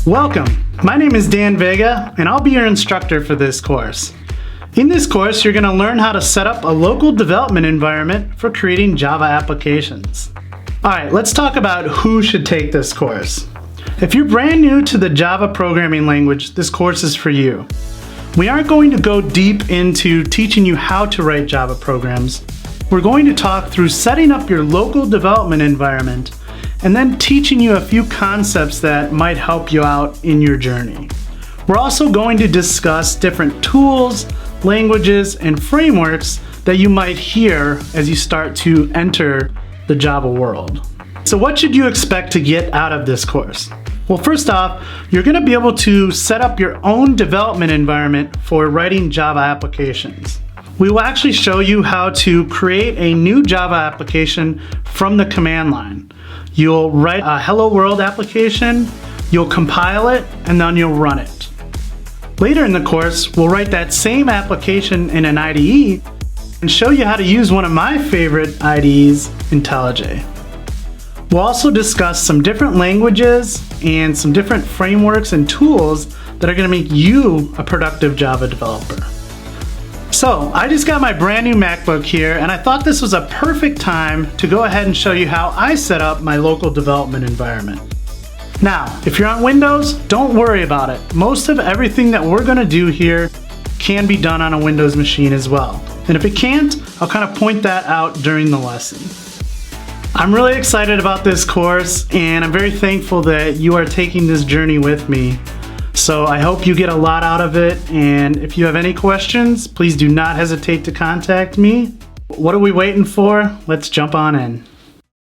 Welcome, my name is Dan Vega and I'll be your instructor for this course. In this course, you're going to learn how to set up a local development environment for creating Java applications. Alright, let's talk about who should take this course. If you're brand new to the Java programming language, this course is for you. We aren't going to go deep into teaching you how to write Java programs. We're going to talk through setting up your local development environment and then teaching you a few concepts that might help you out in your journey. We're also going to discuss different tools, languages, and frameworks that you might hear as you start to enter the Java world. So what should you expect to get out of this course? Well, first off, you're going to be able to set up your own development environment for writing Java applications. We will actually show you how to create a new Java application from the command line. You'll write a Hello World application, you'll compile it, and then you'll run it. Later in the course, we'll write that same application in an IDE and show you how to use one of my favorite IDEs, IntelliJ. We'll also discuss some different languages and some different frameworks and tools that are going to make you a productive Java developer. So, I just got my brand new MacBook here and I thought this was a perfect time to go ahead and show you how I set up my local development environment. Now, if you're on Windows, don't worry about it. Most of everything that we're going to do here can be done on a Windows machine as well. And if it can't, I'll kind of point that out during the lesson. I'm really excited about this course and I'm very thankful that you are taking this journey with me. So I hope you get a lot out of it, and if you have any questions, please do not hesitate to contact me. What are we waiting for? Let's jump on in.